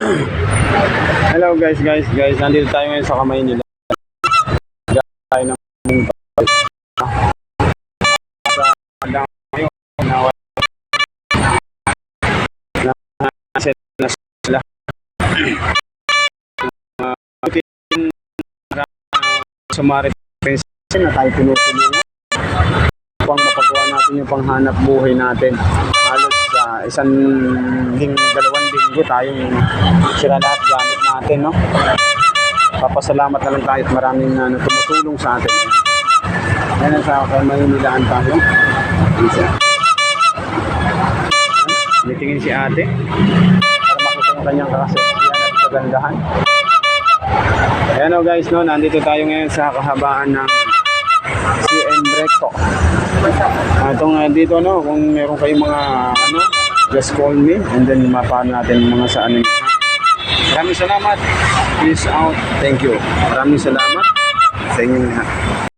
Hello guys, nandito tayo ngayon sa Kamay nila. Tayo ng sumarit na tayo tinutulungan pang mapagawa natin yung panghanap buhay natin. Halos isang dalawang linggo tayong sira lahat gamit natin, no? Papasalamat na lang tayo at maraming tumutulong sa atin. Yan ang sa Maynilaan tayo. Nitingin si ate para makita yung kanyang kaseksiyan at kagandahan. Ayan o guys, no, nandito tayo ngayon sa kahabaan ng CM Recto. Itong dito, no, kung meron kayong mga just call me and then mapaan natin mga saan. Maraming salamat. Peace out. Thank you. Maraming salamat sa inyong lahat.